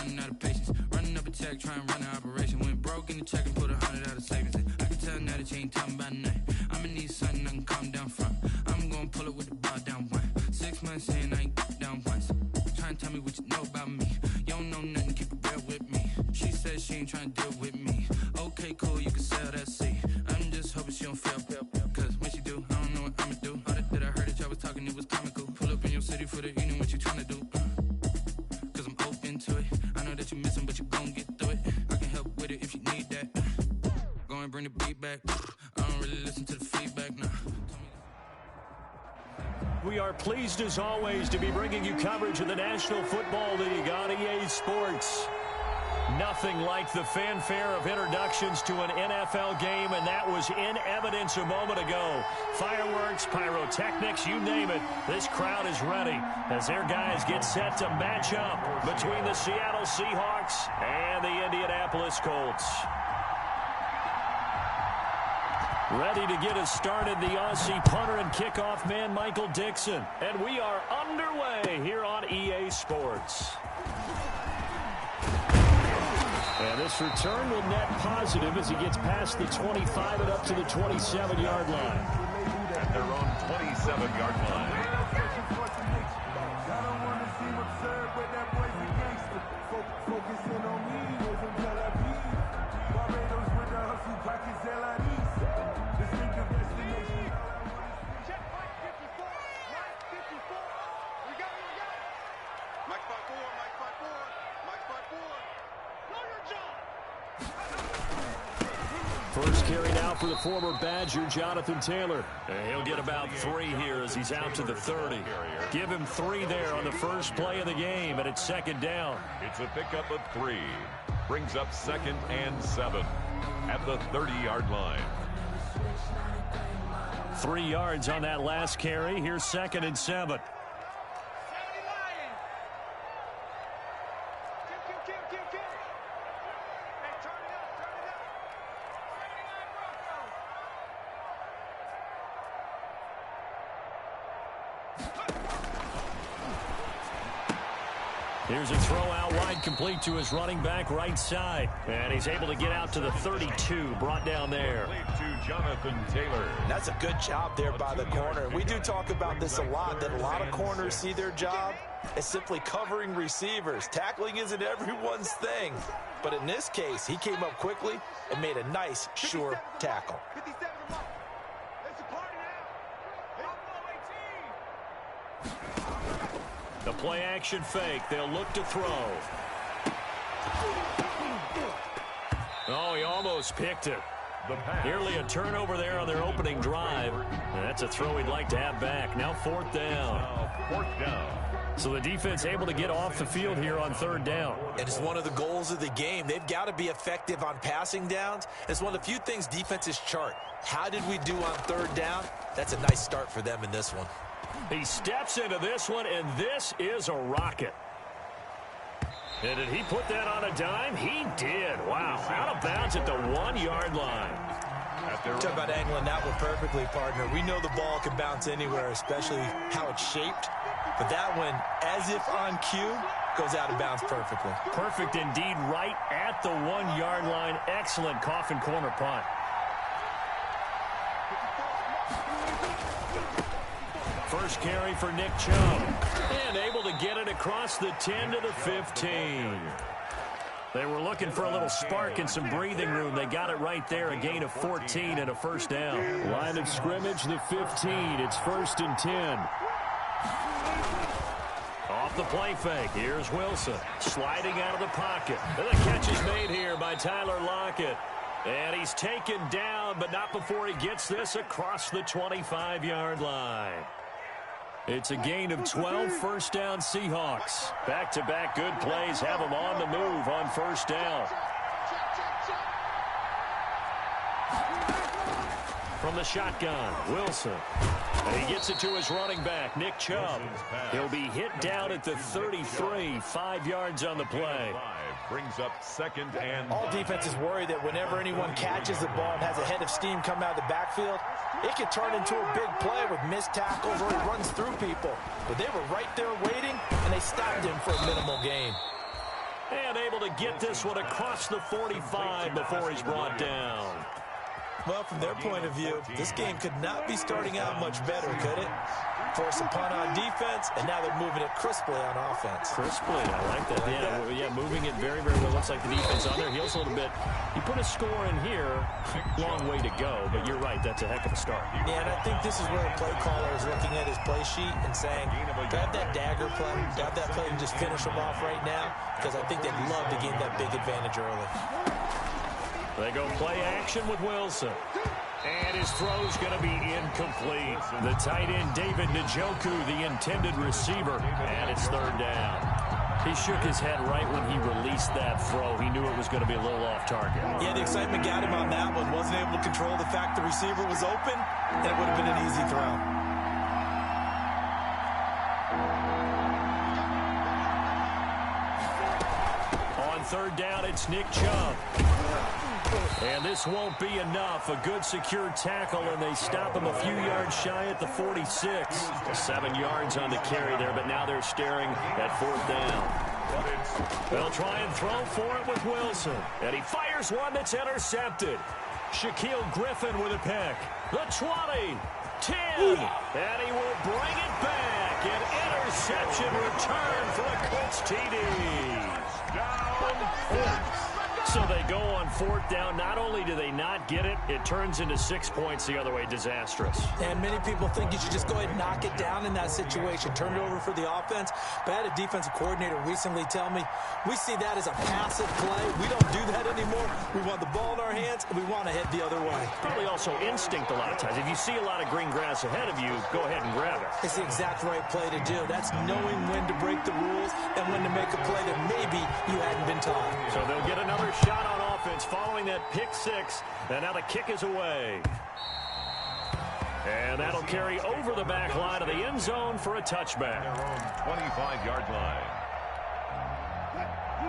running out of patience. Running up a check, trying to run an operation. Went broke in the check and put 100 out of savings. I can tell now that you ain't talking about nothing. I'ma need something I can calm down from. I'm gonna pull it with the bar down one. 6 months in, I ain't down once. Trying to tell me what you know about me. You don't know nothing, keep it real with me. She said she ain't trying to deal with me. Okay, cool, you can sell that seat. I'm just hoping she don't fail. Cause when she do, I don't know what I'ma do. All that I heard that y'all was talking, it was comical. Pull up in your city for the evening, what you trying to do? Cause I'm open to it. I know that you missing, but you gon' get through it. I can help with it if you need that. Go and bring the beat back. I don't really listen to the feedback, nah. We are pleased as always to be bringing you coverage of the National Football League on EA Sports. Nothing like the fanfare of introductions to an NFL game, and that was in evidence a moment ago. Fireworks, pyrotechnics, you name it. This crowd is ready as their guys get set to match up between the Seattle Seahawks and the Indianapolis Colts. Ready to get us started, the Aussie punter and kickoff man, Michael Dixon. And we are underway here on EA Sports. And this return will net positive as he gets past the 25 and up to the 27-yard line. At their own 27-yard line. First carry now for the former Badger, Jonathan Taylor. And he'll get about 3 here as he's out to the 30. Give him 3 there on the first play of the game, and it's second down. It's a pickup of 3. Brings up 2nd and 7 at the 30-yard line. 3 yards on that last carry. Here's 2nd and 7. Here's a throw out wide, complete to his running back right side. And he's able to get out to the 32, brought down there. To Jonathan Taylor. That's a good job there by the corner. We do talk about this a lot, that a lot of corners see their job as simply covering receivers. Tackling isn't everyone's thing. But in this case, he came up quickly and made a nice, sure tackle. The play action fake. They'll look to throw. Oh, he almost picked it. Nearly a turnover there on their opening drive. And that's a throw he'd like to have back. Now 4th down. So the defense able to get off the field here on 3rd down. And it's one of the goals of the game. They've got to be effective on passing downs. It's one of the few things defenses chart. How did we do on 3rd down? That's a nice start for them in this one. He steps into this one, and this is a rocket. And did he put that on a dime? He did. Wow. Out of bounds at the 1-yard line. Talk about angling that one perfectly, partner. We know the ball can bounce anywhere, especially how it's shaped. But that one, as if on cue, goes out of bounds perfectly. Perfect indeed, right at the 1-yard line. Excellent coffin corner punt. First carry for Nick Chubb. And able to get it across the 10 to the 15. They were looking for a little spark and some breathing room. They got it right there. A gain of 14 and a first down. Line of scrimmage, the 15. It's 1st and 10. Off the play fake. Here's Wilson. Sliding out of the pocket. And the catch is made here by Tyler Lockett. And he's taken down, but not before he gets this across the 25-yard line. It's a gain of 12, first down Seahawks. Back-to-back good plays have them on the move on first down. From the shotgun, Wilson. And he gets it to his running back, Nick Chubb. He'll be hit down at the 33, 5 yards on the play. Brings up 2nd and... All defenses worry that whenever anyone catches the ball and has a head of steam come out of the backfield, it can turn into a big play with missed tackles or he runs through people. But they were right there waiting, and they stopped him for a minimal gain. And able to get this one across the 45 before he's brought down. Well, from their point of view, this game could not be starting out much better, could it? Force a punt on defense, and now they're moving it crisply on offense. Crisply, I like that. Yeah, moving it very, very well. Looks like the defense on their heels a little bit. You put a score in here, long way to go, but you're right, that's a heck of a start. Yeah, and I think this is where the play caller is looking at his play sheet and saying, grab that dagger play, grab that play and just finish them off right now, because I think they'd love to gain that big advantage early. They go play action with Wilson. And his throw's going to be incomplete. The tight end, David Njoku, the intended receiver. And it's third down. He shook his head right when he released that throw. He knew it was going to be a little off target. Yeah, the excitement got him on that one. Wasn't able to control the fact the receiver was open, and it would have been an easy throw. On third down, it's Nick Chubb. And this won't be enough. A good secure tackle, and they stop him a few yards shy at the 46. 7 yards on the carry there, but now they're staring at fourth down. They'll try and throw for it with Wilson. And he fires one that's intercepted. Shaquille Griffin with a pick. The 20, 10, and he will bring it back. An interception return for a Colts TD. Down. So they go on fourth down. Not only do they not get it, it turns into 6 points the other way. Disastrous. And many people think you should just go ahead and knock it down in that situation. Turn it over for the offense. But I had a defensive coordinator recently tell me, we see that as a passive play. We don't do that anymore. We want the ball in our hands, and we want to head the other way. Probably also instinct a lot of times. If you see a lot of green grass ahead of you, go ahead and grab it. It's the exact right play to do. That's knowing when to break the rules and when to make a play that maybe you hadn't been taught. So they'll get another shot on offense following that pick six, and now the kick is away. And that'll carry over the back line of the end zone for a touchback. Their own 25-yard line.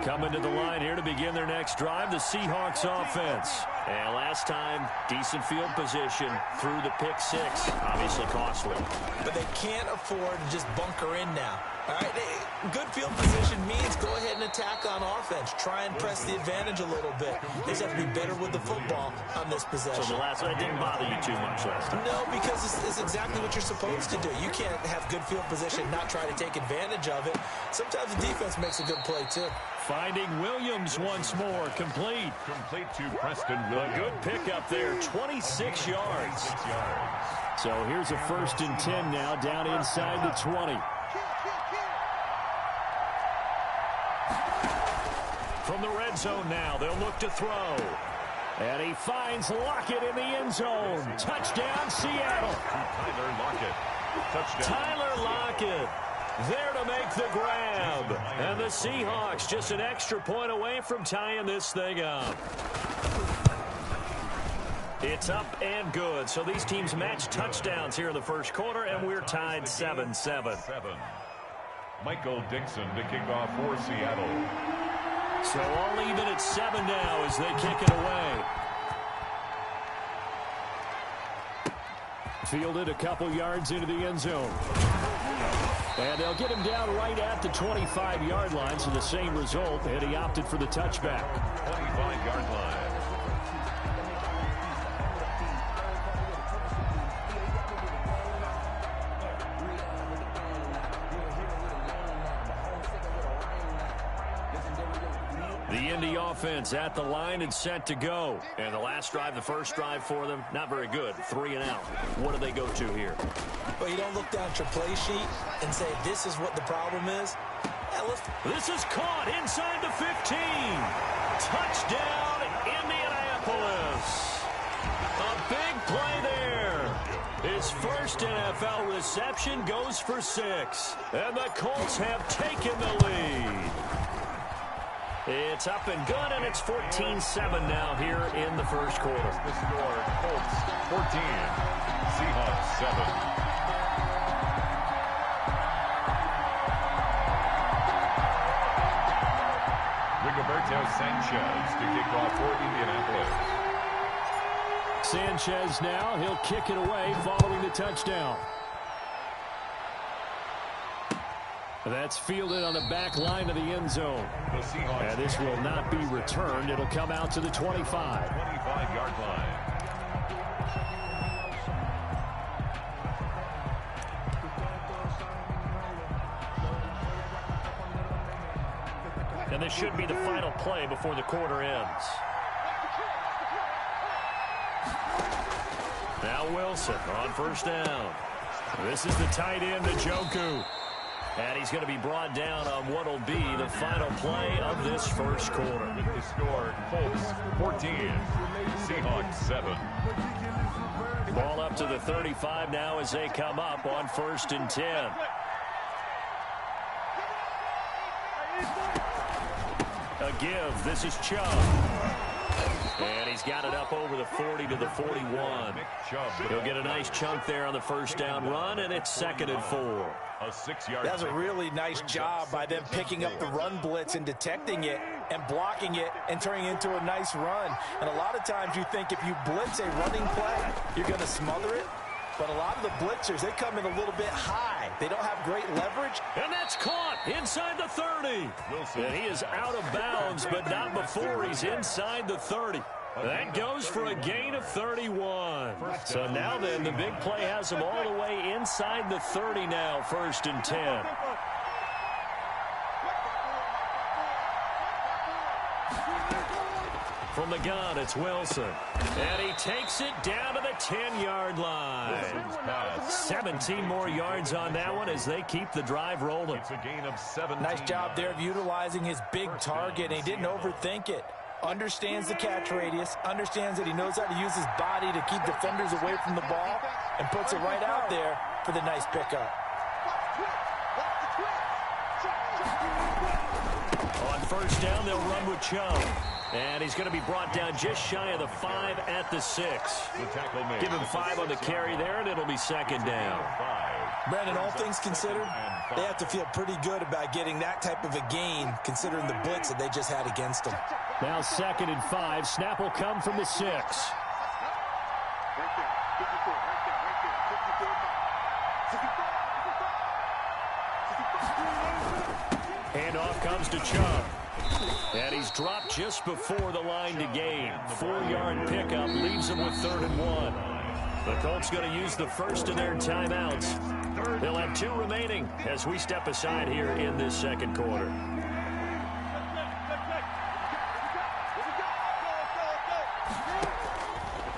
Coming to the line here to begin their next drive, the Seahawks offense. And last time, decent field position through the pick six. Obviously costly. But they can't afford to just bunker in now. All right, good field position means go ahead and attack on offense. Try and press the advantage a little bit. They just have to be better with the football on this possession. So the last one didn't bother you too much last time? No, because it's exactly what you're supposed to do. You can't have good field position, not try to take advantage of it. Sometimes the defense makes a good play, too. Finding Williams once more, complete. Complete to Preston Williams. A good pickup there, 26 yards. So here's a 1st and 10 now, down inside the 20. From the red zone now, they'll look to throw. And he finds Lockett in the end zone. Touchdown, Seattle. Tyler Lockett. Touchdown. Tyler Lockett there to make the grab. And the Seahawks just an extra point away from tying this thing up. It's up and good. So these teams match touchdowns here in the first quarter, and we're tied 7-7. Michael Dixon to kick off for Seattle. So all even at 7 now as they kick it away. Fielded a couple yards into the end zone. And they'll get him down right at the 25-yard line, so the same result, and he opted for the touchback. 25-yard line. The Indy offense at the line and set to go. And the last drive, the first drive for them, not very good. 3 and out. What do they go to here? Well, you don't look down at your play sheet and say, this is what the problem is. This is caught inside the 15. Touchdown, Indianapolis. A big play there. His first NFL reception goes for 6. And the Colts have taken the lead. It's up and good, and it's 14-7 now here in the first quarter. The score, Colts 14, Seahawks 7. Rigoberto Sanchez to kick off for Indianapolis. Sanchez now, he'll kick it away following the touchdown. That's fielded on the back line of the end zone. And this will not be returned. It'll come out to the 25. 25-yard line. And this should be the final play before the quarter ends. Now Wilson on first down. This is the tight end, Njoku. And he's going to be brought down on what will be the final play of this first quarter. With the score, Colts 14, Seahawks 7. Ball up to the 35 now as they come up on 1st and 10. A give. This is Chubb. And he's got it up over the 40 to the 41. He'll get a nice chunk there on the first down run, and it's 2nd and 4. A 6-yard. That's a really nice job by them picking up the run blitz and detecting it and blocking it and turning it into a nice run. And a lot of times you think if you blitz a running play, you're going to smother it. But a lot of the blitzers, they come in a little bit high. They don't have great leverage. And that's caught inside the 30. And he is out of bounds, but not before he's inside the 30. That goes for a gain of 31. So now then, the big play has him all the way inside the 30 now, 1st and 10. From the gun, it's Wilson. And he takes it down to the 10-yard line. 17 more yards on that one as they keep the drive rolling. It's a gain of 7. Nice job there of utilizing his big target, and he didn't overthink it. Understands the catch radius, understands that he knows how to use his body to keep defenders away from the ball, and puts it right out there for the nice pickup. On first down, they'll run with Chubb. And he's going to be brought down just shy of the 5 at the 6. Give him 5 on the carry there, and it'll be 2nd down. Brandon, all things considered, they have to feel pretty good about getting that type of a gain, considering the blitz that they just had against them. Now 2nd and 5. Snap will come from the 6. Handoff comes to Chubb. And he's dropped just before the line to gain. 4-yard pickup leaves him with 3rd and 1. The Colts going to use the first of their timeouts. They'll have 2 remaining as we step aside here in this 2nd quarter.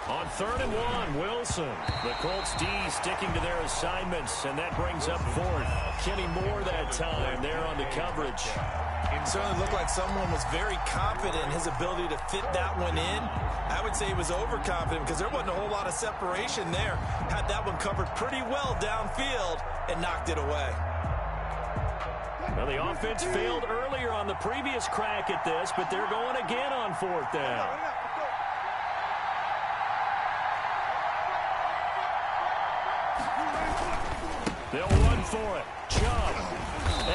On 3rd and 1, Wilson. The Colts D sticking to their assignments, and that brings up 4th. Kenny Moore that time there on the coverage. It certainly looked like someone was very confident in his ability to fit that one in. I would say he was overconfident because there wasn't a whole lot of separation there. Had that one covered pretty well downfield and knocked it away. Well, the offense failed earlier on the previous crack at this, but they're going again on 4th down. They'll run for it. Chubb.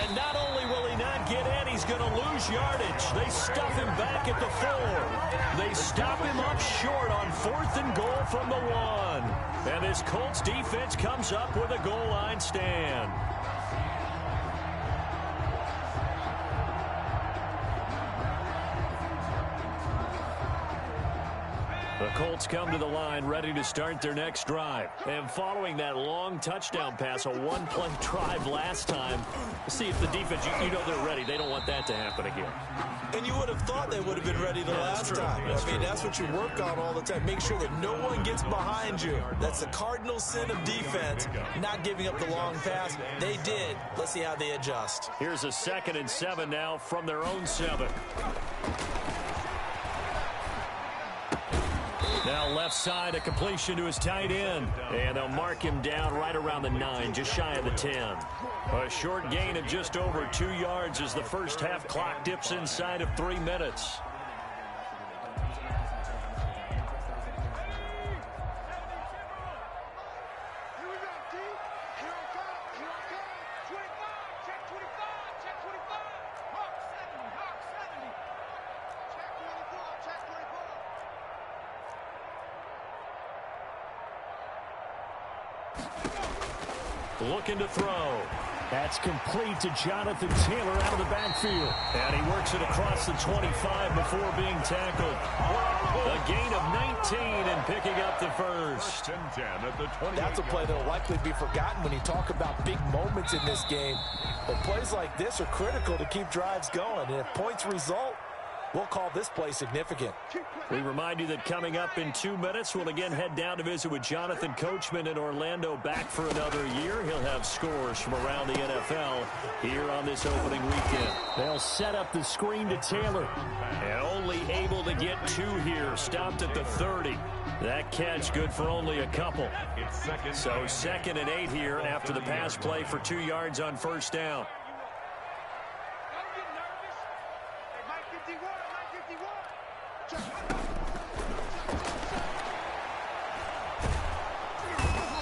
And not only will he not get in, he's going to lose yardage. They stuff him back at the 4. They stop him up short on 4th and goal from the 1. And this Colts defense comes up with a goal line stand. The Colts come to the line ready to start their next drive. And following that long touchdown pass, a one-play drive last time, see if the defense, you know they're ready. They don't want that to happen again. And you would have thought they would have been ready the last time. I mean, that's what you work on all the time. Make sure that no one gets behind you. That's the cardinal sin of defense, not giving up the long pass. They did. Let's see how they adjust. Here's a 2nd and 7 now from their own 7. Now left side, a completion to his tight end. And they'll mark him down right around the 9, just shy of the 10. A short gain of just over 2 yards as the first half clock dips inside of 3 minutes. Looking to throw. That's complete to Jonathan Taylor out of the backfield. And he works it across the 25 before being tackled. A gain of 19 and picking up the first. And 10 at the 20. That's a play that will likely be forgotten when you talk about big moments in this game. But plays like this are critical to keep drives going. And if points result, we'll call this play significant. We remind you that coming up in 2 minutes, we'll again head down to visit with Jonathan Coachman in Orlando, back for another year. He'll have scores from around the NFL here on this opening weekend. They'll set up the screen to Taylor. And only able to get 2 here. Stopped at the 30. That catch good for only a couple. So 2nd and 8 here after the pass play for 2 yards on first down.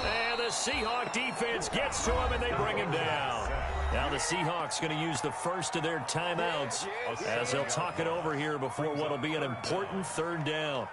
And the Seahawk defense gets to him, and they bring him down. Now the Seahawks going to use the first of their timeouts as they'll talk it over here before what will be an important 3rd down.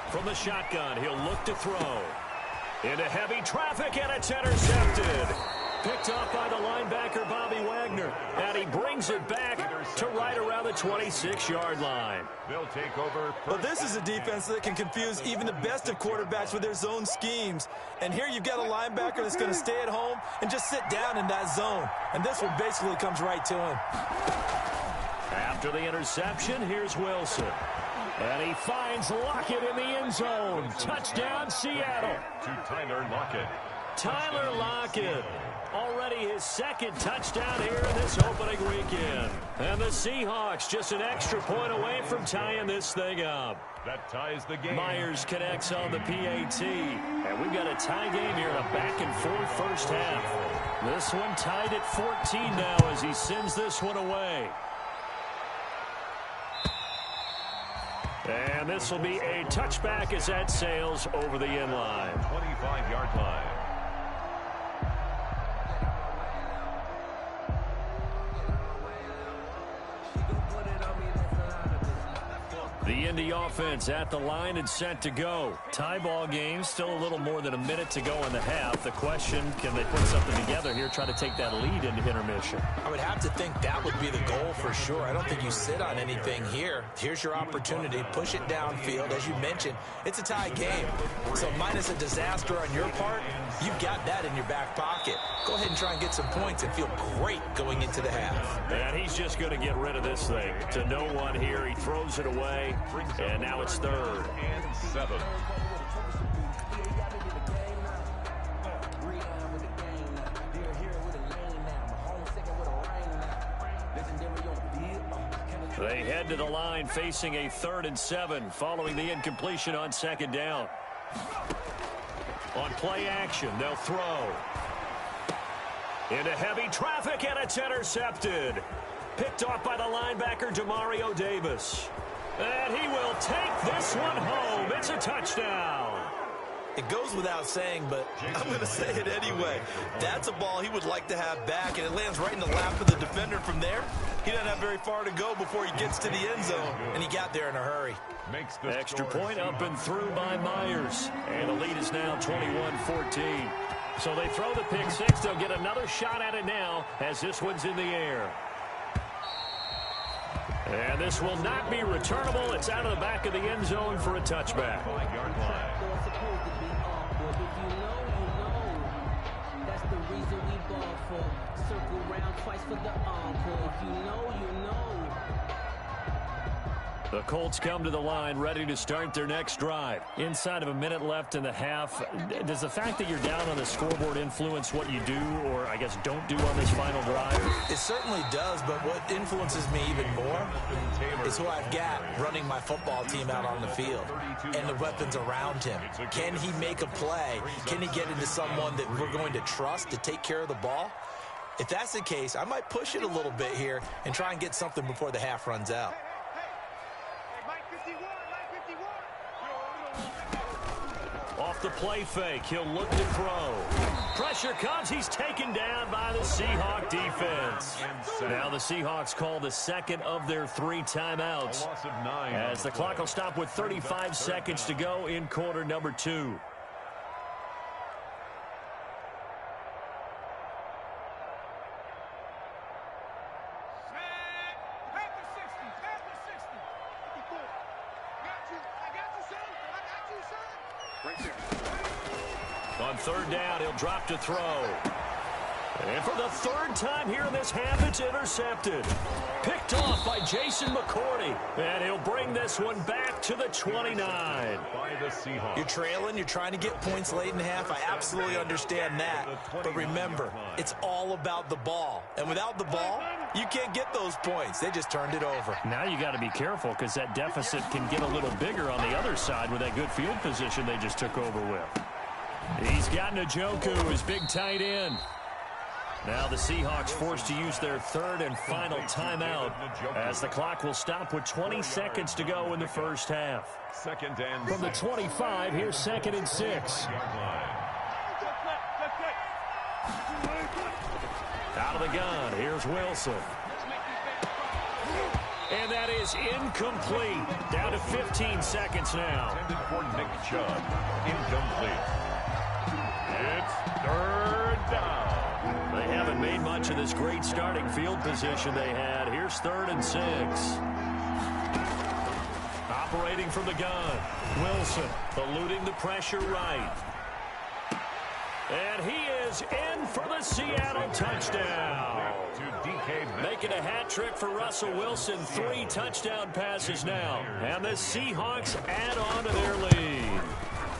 From the shotgun, he'll look to throw. Into heavy traffic, and it's intercepted. Picked off by the linebacker, Bobby Wagner. And he brings it back to right around the 26-yard line. They'll take over. But this is a defense that can confuse even the best of quarterbacks with their zone schemes. And here you've got a linebacker that's going to stay at home and just sit down in that zone. And this one basically comes right to him. After the interception, here's Wilson. And he finds Lockett in the end zone. Touchdown, Seattle. To Tyler Lockett. Tyler Lockett. Already his 2nd touchdown here in this opening weekend. And the Seahawks just an extra point away from tying this thing up. That ties the game. Myers connects on the PAT. And we've got a tie game here in a back-and-forth first half. This one tied at 14 now as he sends this one away. And this will be a touchback as that sails over the end line. 25-yard line. The Indy offense at the line and set to go. Tie ball game, still a little more than a minute to go in the half. The question, can they put something together here, try to take that lead into intermission? I would have to think that would be the goal for sure. I don't think you sit on anything here. Here's your opportunity. Push it downfield. As you mentioned, it's a tie game. So minus a disaster on your part, you've got that in your back pocket. Go ahead and try and get some points and feel great going into the half. And he's just going to get rid of this thing. To no one here. He throws it away. And now it's 3rd and 7. They head to the line facing a 3rd and 7 following the incompletion on 2nd down. On play action, they'll throw. Into heavy traffic, and it's intercepted. Picked off by the linebacker, Demario Davis. And he will take this one home. It's a touchdown. It goes without saying, but I'm going to say it anyway. That's a ball he would like to have back, and it lands right in the lap of the defender from there. He doesn't have very far to go before he gets to the end zone, and he got there in a hurry. Makes the extra point up and through by Myers. And the lead is now 21-14. So they throw the pick 6. They'll get another shot at it now as this one's in the air. And this will not be returnable. It's out of the back of the end zone for a touchback. 5-yard line. That's the reason we ball for. Circle round twice for the encore. If you know, you know. The Colts come to the line ready to start their next drive. Inside of a minute left in the half, does the fact that you're down on the scoreboard influence what you do, or I guess don't do on this final drive? It certainly does, but what influences me even more is who I've got running my football team out on the field and the weapons around him. Can he make a play? Can he get into someone that we're going to trust to take care of the ball? If that's the case, I might push it a little bit here and try and get something before the half runs out. Off the play fake, he'll look to throw. Pressure comes, he's taken down by the Seahawk defense. Now the Seahawks call the second of their 3 timeouts, as the clock will stop with 35 seconds to go in quarter number 2. On third down, he'll drop to throw. And for the third time here in this half, it's intercepted. Picked off by Jason McCourty. And he'll bring this one back to the 29. You're trailing. You're trying to get points late in the half. I absolutely understand that. But remember, it's all about the ball. And without the ball, you can't get those points. They just turned it over. Now you got to be careful because that deficit can get a little bigger on the other side with that good field position they just took over with. He's got Njoku, his big tight end. Now the Seahawks forced to use their third and final timeout as the clock will stop with 20 seconds to go in the first half. From the 25, here's 2nd and 6. Out of the gun, here's Wilson. And that is incomplete. Down to 15 seconds now. For Nick Chubb, incomplete. It's third down. They haven't made much of this great starting field position they had. Here's 3rd and 6. Operating from the gun, Wilson eluding the pressure right. And he is in for the Seattle touchdown. Making a hat trick for Russell Wilson. 3 touchdown passes now. And the Seahawks add on to their lead.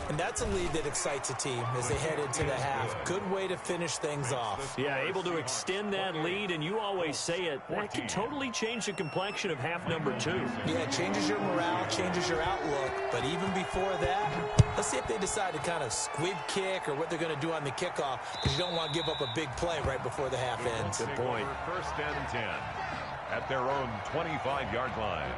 And that's a lead that excites a team as they head into the half. Good way to finish things off. Yeah, able to extend that lead, and you always say it, that can totally change the complexion of half number 2. Yeah, it changes your morale, changes your outlook. But even before that, let's see if they decide to kind of squib kick or what they're going to do on the kickoff, because you don't want to give up a big play right before the half ends. Good point. First and 10 at their own 25-yard line.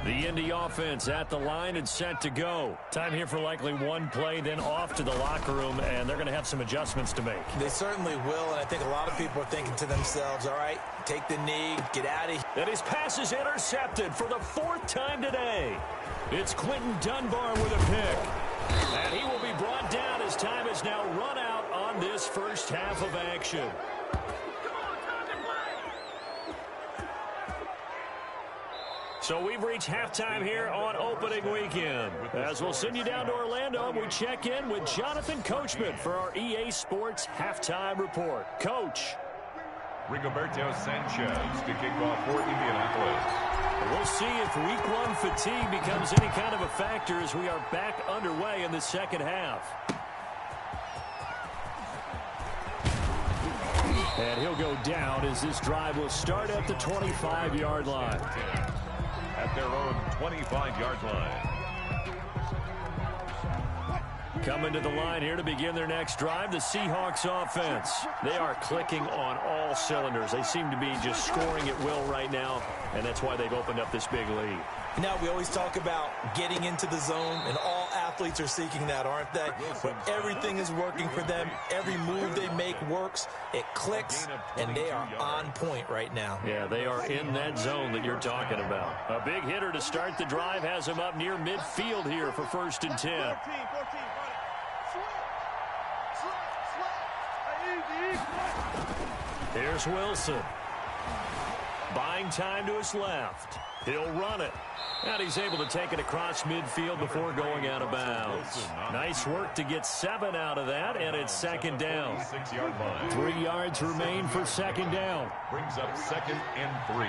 The Indy offense at the line and set to go. Time here for likely one play, then off to the locker room, and they're going to have some adjustments to make. They certainly will, and I think a lot of people are thinking to themselves, all right, take the knee, get out of here. And his pass is intercepted for the 4th time today. It's Quentin Dunbar with a pick. And he will be brought down as time is now run out on this first half of action. So we've reached halftime here on opening weekend. As we'll send you down to Orlando, we check in with Jonathan Coachman for our EA Sports Halftime Report. Coach. Rigoberto Sanchez to kick off for Indianapolis. We'll see if week 1 fatigue becomes any kind of a factor as we are back underway in the second half. And he'll go down as this drive will start at the 25-yard line. At their own 25-yard line. Coming to the line here to begin their next drive, the Seahawks offense. They are clicking on all cylinders. They seem to be just scoring at will right now, and that's why they've opened up this big lead. Now, we always talk about getting into the zone, and all athletes are seeking that, aren't they? But everything is working for them. Every move they make works. It clicks, and they are on point right now. Yeah, they are in that zone that you're talking about. A big hitter to start the drive has him up near midfield here for 1st and 10. Here's Wilson. Buying time to his left. He'll run it. And he's able to take it across midfield before going out of bounds. Nice work to get 7 out of that, and it's second down. 3 yards remain for second down. Brings up 2nd and 3.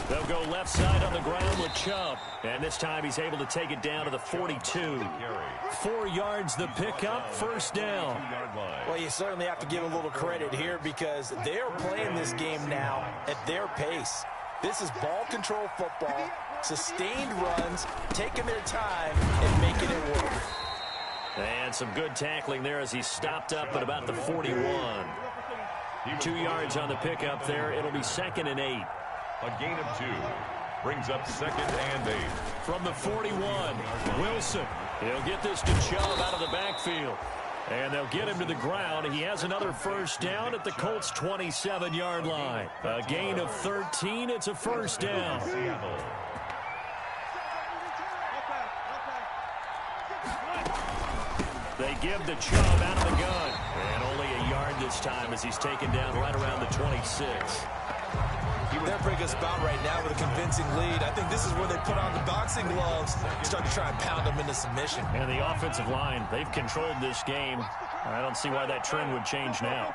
They'll go left side on the ground with Chubb. And this time he's able to take it down to the 42. 4 yards the pickup, first down. Well, you certainly have to give a little credit here because they're playing this game now at their pace. This is ball control football, sustained runs, taking their time and making it work. And some good tackling there as he stopped up at about the 41. 2 yards on the pickup there. It'll be 2nd and 8. A gain of 2. Brings up 2nd and 8. From the 41, Wilson. He'll get this to Chubb out of the backfield. And they'll get him to the ground. He has another first down at the Colts' 27-yard line. A gain of 13. It's a first down. They give the Chubb out of the gun. And only a yard this time as he's taken down right around the 26. They're a pretty good spot right now with a convincing lead. I think this is where they put on the boxing gloves, start to try and pound them into submission. And the offensive line, they've controlled this game. I don't see why that trend would change now.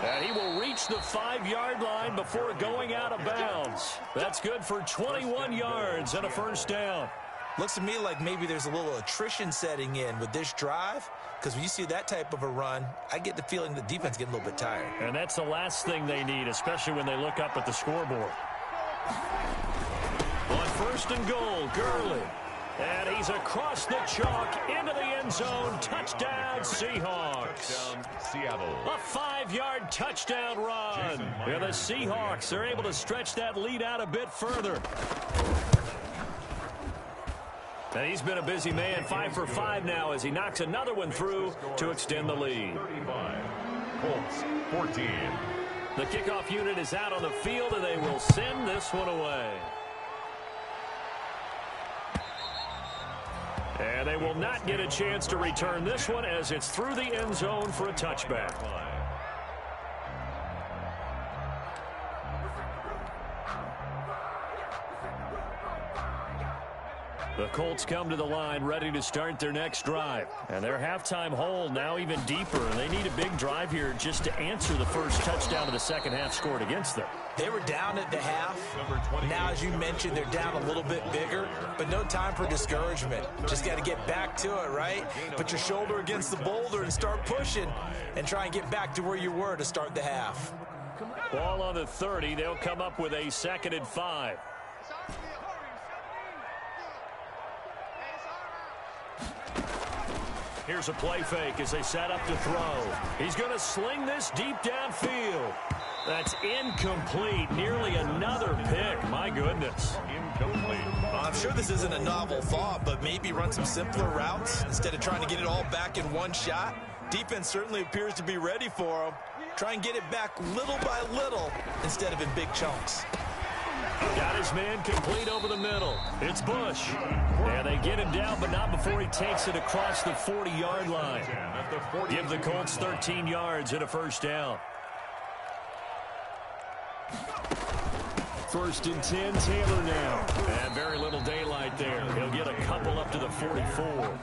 And he will reach the 5-yard line before going out of bounds. That's good for 21 yards and a first down. Looks to me like maybe there's a little attrition setting in with this drive, because when you see that type of a run, I get the feeling the defense getting a little bit tired. And that's the last thing they need, especially when they look up at the scoreboard. On 1st and goal, Gurley. And he's across the chalk into the end zone. Touchdown, Seahawks. Seattle. A 5-yard touchdown run. And the Seahawks are able to stretch that lead out a bit further. And he's been a busy man, 5 for 5 now as he knocks another one through to extend the lead. 35. Colts 14. The kickoff unit is out on the field, and they will send this one away. And they will not get a chance to return this one as it's through the end zone for a touchback. The Colts come to the line ready to start their next drive. And their halftime hole now even deeper. And they need a big drive here just to answer the first touchdown of the second half scored against them. They were down at the half. Now, as you mentioned, they're down a little bit bigger, but no time for discouragement. Just got to get back to it, right? Put your shoulder against the boulder and start pushing and try and get back to where you were to start the half. Ball on the 30. They'll come up with a 2nd and 5. Here's a play fake as they set up to throw. He's going to sling this deep downfield. That's incomplete. Nearly another pick. My goodness. Incomplete. I'm sure this isn't a novel thought, but maybe run some simpler routes instead of trying to get it all back in one shot. Defense certainly appears to be ready for him. Try and get it back little by little instead of in big chunks. Got his man complete over the middle. It's Bush. And they get him down, but not before he takes it across the 40-yard line. Give the Colts 13 yards and a first down. 1st and 10, Taylor now. And very little daylight there. He'll get a couple up to the 44.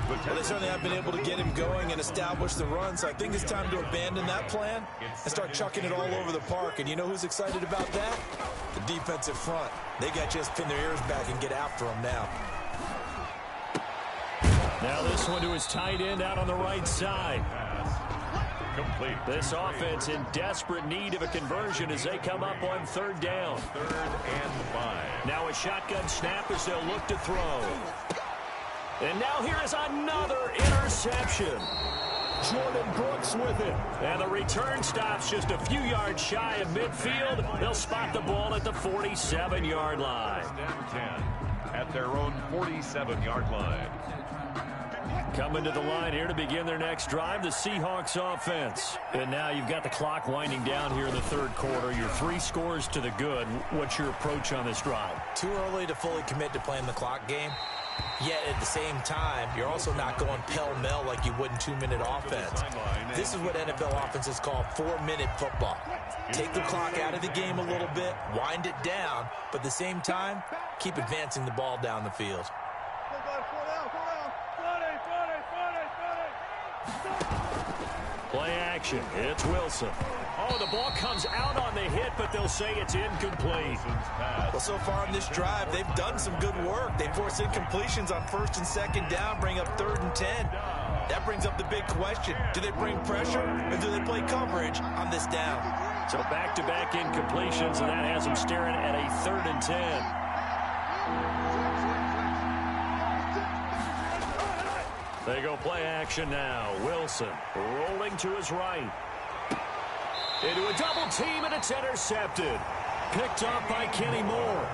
Well, they certainly have been able to get him going and establish the run, so I think it's time to abandon that plan and start chucking it all over the park. And you know who's excited about that? The defensive front. They got to just pin their ears back and get after him now. Now this one to his tight end out on the right side. Complete. This offense in desperate need of a conversion as they come up on 3rd down. 3rd and 5. Now a shotgun snap as they'll look to throw. And now here is another interception. Jordan Brooks with it. And the return stops just a few yards shy of midfield. They'll spot the ball at the 47-yard line. Down 10 at their own 47-yard line. Coming to the line here to begin their next drive, the Seahawks offense. And now you've got the clock winding down here in the third quarter. Your 3 scores to the good. What's your approach on this drive? Too early to fully commit to playing the clock game. Yet at the same time, you're also not going pell-mell like you would in 2-minute offense. This is what NFL offenses call 4-minute football. Take the clock out of the game a little bit, wind it down, but at the same time, keep advancing the ball down the field. Play action. It's Wilson. Oh, the ball comes out on the hit, but they'll say it's incomplete. Well, so far in this drive, they've done some good work. They force incompletions on 1st and 2nd down, bring up 3rd and 10. That brings up the big question. Do they bring pressure, or do they play coverage on this down? So back-to-back incompletions, and that has them staring at a 3rd and 10. They go play action now. Wilson rolling to his right. Into a double team, and it's intercepted. Picked off by Kenny Moore.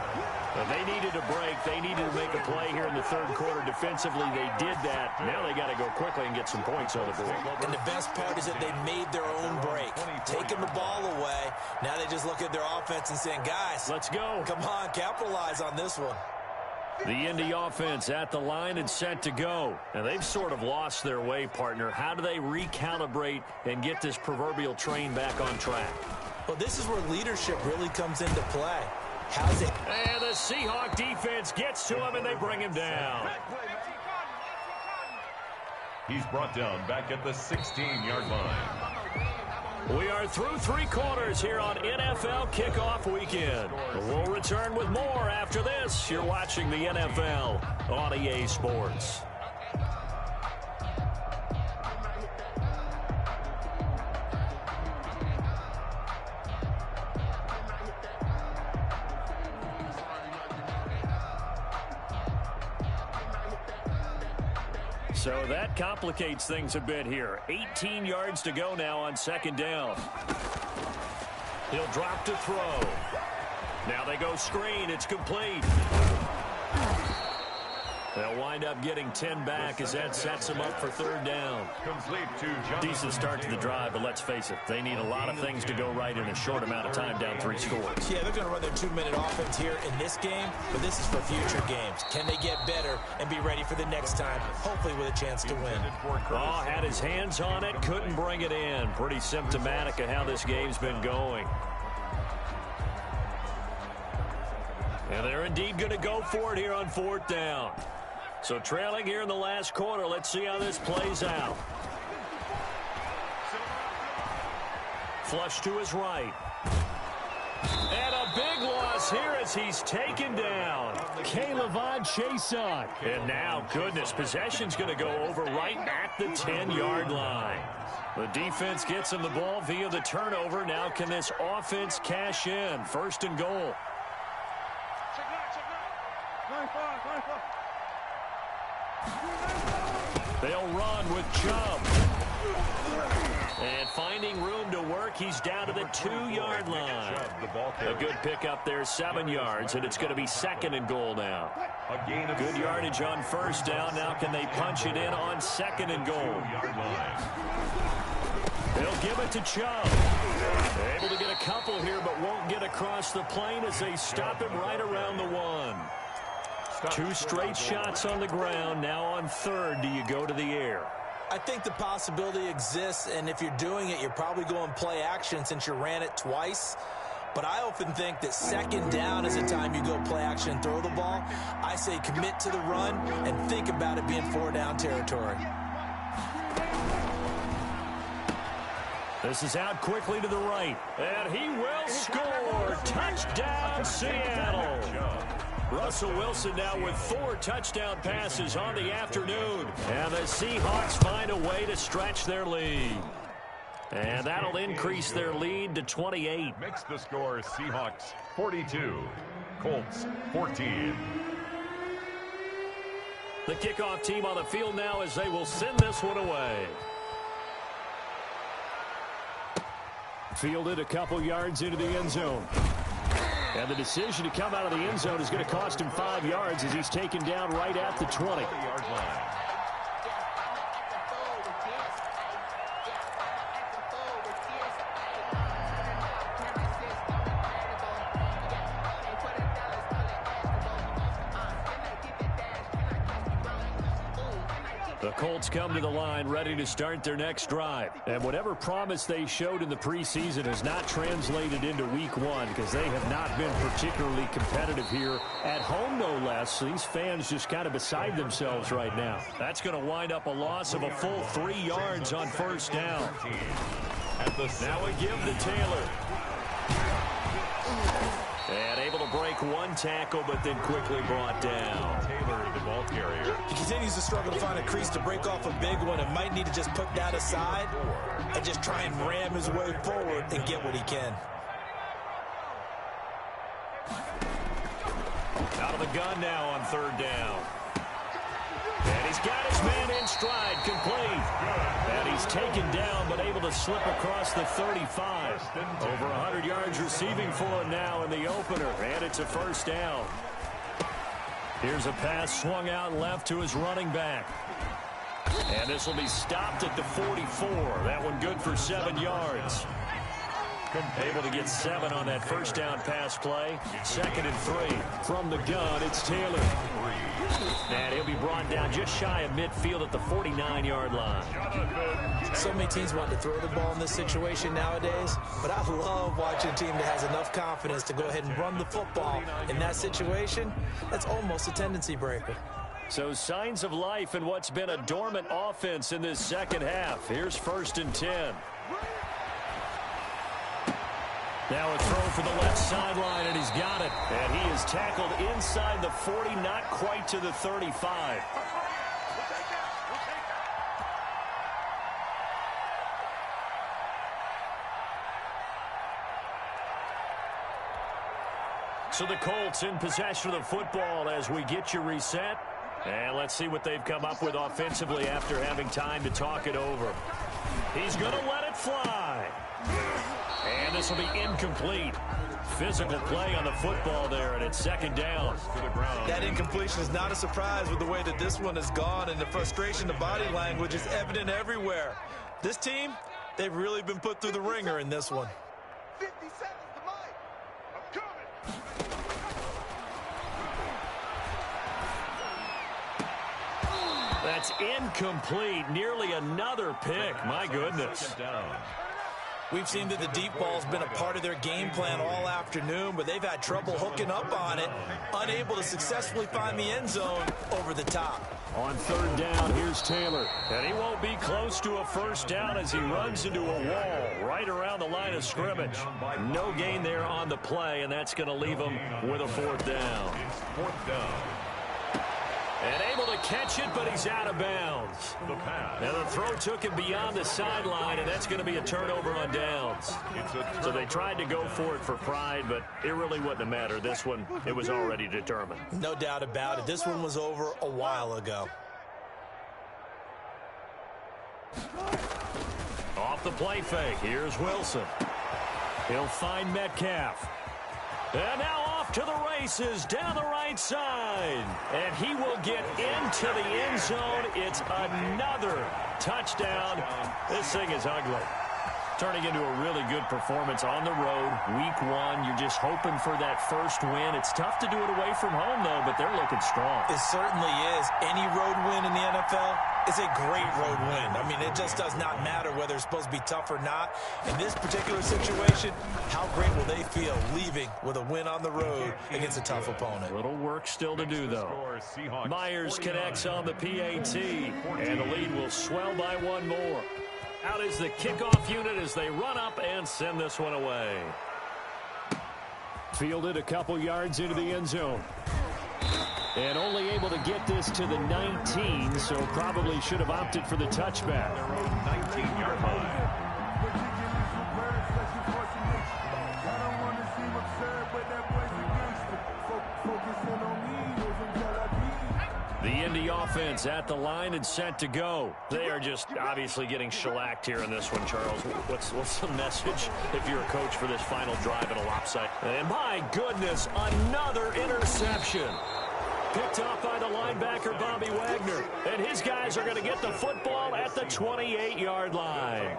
Well, they needed a break. They needed to make a play here in the third quarter. Defensively, they did that. Now they got to go quickly and get some points on the board. And the best part is that they made their own break. Taking the ball away. Now they just look at their offense and saying, guys, let's go. Come on, capitalize on this one. The Indy offense at the line and set to go. Now, they've sort of lost their way, partner. How do they recalibrate and get this proverbial train back on track? Well, this is where leadership really comes into play. How's it? And the Seahawk defense gets to him, and they bring him down. He's brought down back at the 16-yard line. We are through 3 quarters here on NFL Kickoff Weekend. We'll return with more after this. You're watching the NFL on EA Sports. So that complicates things a bit here. 18 yards to go now on 2nd down. He'll drop to throw. Now they go screen. It's complete. They'll wind up getting 10 back as that sets them up for 3rd down. Decent start to the drive, but let's face it, they need a lot of things to go right in a short amount of time, down 3 scores. Yeah, they're going to run their 2-minute offense here in this game, but this is for future games. Can they get better and be ready for the next time, hopefully with a chance to win? Oh, had his hands on it, couldn't bring it in. Pretty symptomatic of how this game's been going. And they're indeed going to go for it here on 4th down. So trailing here in the last quarter, let's see how this plays out. Flush to his right. And a big loss here as he's taken down. K'Lavon Chaisson. And now, goodness, possession's going to go over right at the 10-yard line. The defense gets him the ball via the turnover. Now can this offense cash in? 1st and goal. They'll run with Chubb. And finding room to work, he's down to the 2-yard line. A good pickup there, 7 yards, and it's going to be 2nd and goal now. Good yardage on 1st down. Now can they punch it in on 2nd and goal? They'll give it to Chubb. Able to get a couple here, but won't get across the plane as they stop him right around the 1. 2 straight shots on the ground. Now on 3rd, do you go to the air? I think the possibility exists, and if you're doing it, you're probably going play action since you ran it twice. But I often think that 2nd down is the time you go play action and throw the ball. I say commit to the run and think about it being 4-down territory. This is out quickly to the right, and he will score. Touchdown, Seattle. Russell Wilson now with 4 touchdown passes on the afternoon. And the Seahawks find a way to stretch their lead. And that'll increase their lead to 28. Makes the score Seahawks 42, Colts 14. The kickoff team on the field now as they will send this one away. Fielded a couple yards into the end zone. And the decision to come out of the end zone is going to cost him 5 yards as he's taken down right at the 20. The Colts come to the line ready to start their next drive. And whatever promise they showed in the preseason has not translated into week one because they have not been particularly competitive here at home, no less. These fans just kind of beside themselves right now. That's going to wind up a loss of a full 3 yards on first down. Now a give to Taylor. And able to break one tackle, but then quickly brought down. Taylor, the ball carrier. He continues to struggle to find a crease to break off a big one and might need to just put that aside and just try and ram his way forward and get what he can. Out of the gun now on third down. And he's got his man in stride, complete. And he's taken down, but able to slip across the 35. Over 100 yards receiving for him now in the opener, and it's a first down. Here's a pass swung out left to his running back. And this will be stopped at the 44. That one good for 7 yards. Able to get 7 on that first down pass play. 2nd and 3. From the gun, it's Taylor. And he'll be brought down just shy of midfield at the 49-yard line. So many teams want to throw the ball in this situation nowadays, but I love watching a team that has enough confidence to go ahead and run the football. In that situation, that's almost a tendency breaker. So signs of life in what's been a dormant offense in this second half. Here's 1st and 10. Now a throw for the left sideline, and he's got it. And he is tackled inside the 40, not quite to the 35. So the Colts in possession of the football as we get you reset. And let's see what they've come up with offensively after having time to talk it over. He's going to let it fly. And this will be incomplete. Physical play on the football there, and it's 2nd down. That incompletion is not a surprise with the way that this one has gone, and the frustration, the body language is evident everywhere. This team, they've really been put through the ringer in this one. 50 seconds to mine. I'm coming. That's incomplete. Nearly another pick. My goodness. We've seen that the deep ball's been a part of their game plan all afternoon, but they've had trouble hooking up on it, unable to successfully find the end zone over the top. On 3rd down, here's Taylor. And he won't be close to a first down as he runs into a wall right around the line of scrimmage. No gain there on the play, and that's going to leave him with a 4th down. 4th down. And able to catch it, but he's out of bounds. Now the throw took him beyond the sideline, and that's going to be a turnover on downs. So they tried to go for it for pride, but it really wouldn't have mattered. This one, it was already determined. No doubt about it. This one was over a while ago. Off the play fake, here's Wilson. He'll find Metcalf. And now off to the races down the right side. And he will get into the end zone. It's another touchdown. This thing is ugly. Turning into a really good performance on the road. Week 1, you're just hoping for that first win. It's tough to do it away from home, though, but they're looking strong. It certainly is. Any road win in the NFL is a great road win. I mean, it just does not matter whether it's supposed to be tough or not. In this particular situation, how great will they feel leaving with a win on the road against a tough opponent? Little work still to do, though. Myers connects on the PAT, and the lead will swell by 1 more. Out is the kickoff unit as they run up and send this one away. Fielded a couple yards into the end zone. And only able to get this to the 19, so probably should have opted for the touchback. 19-yard line. The Indy offense at the line and set to go. They are just obviously getting shellacked here in this one, Charles. What's the message if you're a coach for this final drive at a lopside? And my goodness, another interception. Picked off by the linebacker, Bobby Wagner. And his guys are going to get the football at the 28-yard line.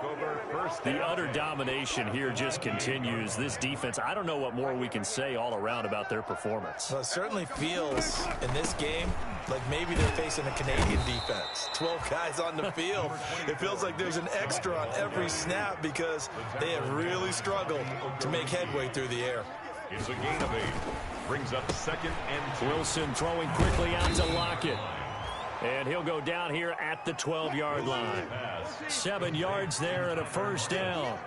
The utter domination here just continues. This defense, I don't know what more we can say all around about their performance. Well, it certainly feels in this game like maybe they're facing a Canadian defense. 12 guys on the field. It feels like there's an extra on every snap because they have really struggled to make headway through the air. It's a gain of 8. Brings up 2nd and 2. Wilson throwing quickly out to Lockett. And he'll go down here at the 12-yard line. 7 yards there and a first down.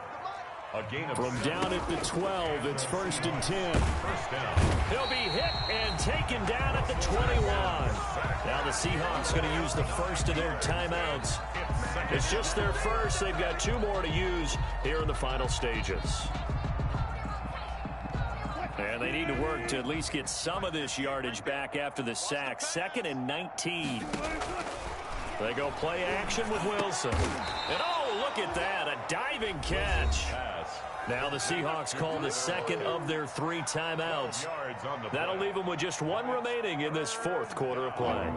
From down at the 12, it's 1st and 10. First down. He'll be hit and taken down at the 21. Now the Seahawks going to use the first of their timeouts. It's just their first. They've got 2 more to use here in the final stages. And they need to work to at least get some of this yardage back after the sack. 2nd and 19. They go play action with Wilson. And oh, look at that, a diving catch. Now the Seahawks call the 2nd of their 3 timeouts. That'll leave them with just 1 remaining in this 4th quarter of play.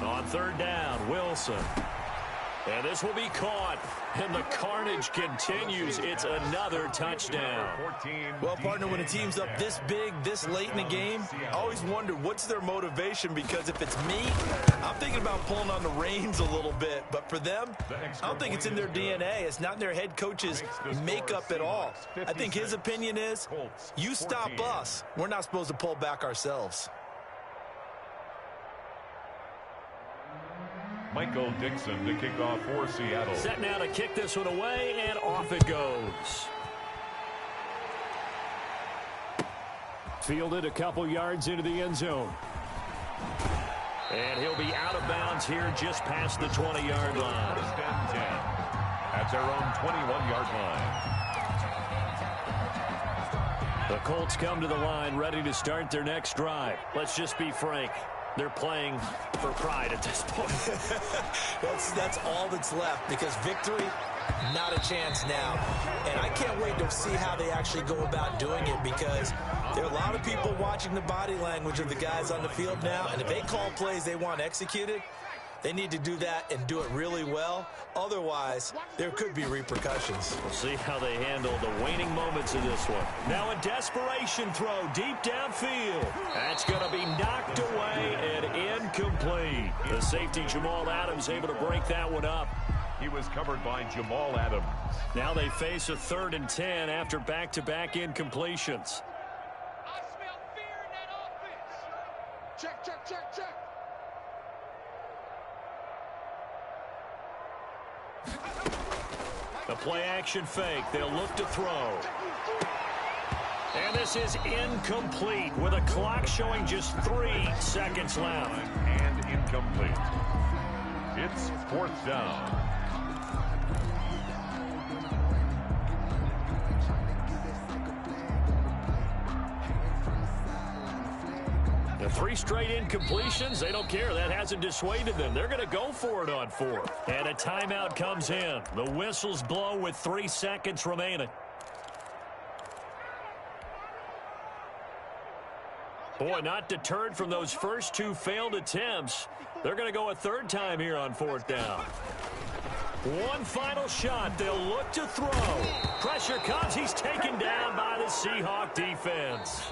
On 3rd down, Wilson. And this will be caught. And the carnage continues. It's another touchdown. Well, partner, when a team's up this big, this late in the game, I always wonder what's their motivation, because if it's me, I'm thinking about pulling on the reins a little bit. But for them, I don't think it's in their DNA. It's not in their head coach's makeup at all. I think his opinion is, you stop us, we're not supposed to pull back ourselves. Michael Dixon to kick off for Seattle. Set now to kick this one away, and off it goes. Fielded a couple yards into the end zone. And he'll be out of bounds here just past the 20-yard line. 1st and 10 at their own 21-yard line. The Colts come to the line ready to start their next drive. Let's just be frank. They're playing for pride at this point. That's all that's left, because victory, not a chance now. And I can't wait to see how they actually go about doing it, because there are a lot of people watching the body language of the guys on the field now, and if they call plays they want executed, they need to do that and do it really well. Otherwise, there could be repercussions. We'll see how they handle the waning moments of this one. Now a desperation throw deep downfield. That's going to be knocked away and incomplete. The safety, Jamal Adams, able to break that one up. He was covered by Jamal Adams. Now they face a 3rd and 10 after back-to-back incompletions. I smell fear in that offense. Check, check, check, check. The play-action fake. They'll look to throw. And this is incomplete with a clock showing just 3 seconds left. And incomplete. It's 4th down. The 3 straight incompletions, they don't care. That hasn't dissuaded them. They're going to go for it on 4th. And a timeout comes in. The whistles blow with 3 seconds remaining. Boy, not deterred from those first 2 failed attempts. They're going to go a 3rd time here on 4th down. One final shot. They'll look to throw. Pressure comes. He's taken down by the Seahawk defense.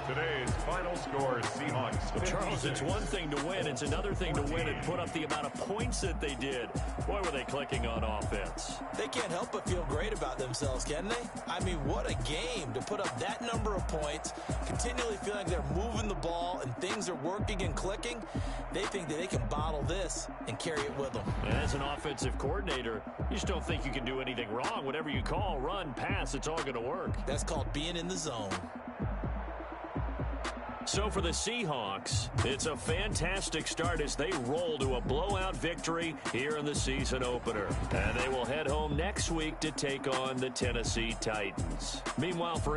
Today's final score, Seahawks. Well, Charles, it's one thing to win. It's another thing to win and put up the amount of points that they did. Boy, were they clicking on offense. They can't help but feel great about themselves, can they? I mean, what a game to put up that number of points, continually feeling they're moving the ball and things are working and clicking. They think that they can bottle this and carry it with them. And as an offensive coordinator, you just don't think you can do anything wrong. Whatever you call, run, pass, it's all going to work. That's called being in the zone. So for the Seahawks, it's a fantastic start as they roll to a blowout victory here in the season opener. And they will head home next week to take on the Tennessee Titans. Meanwhile, for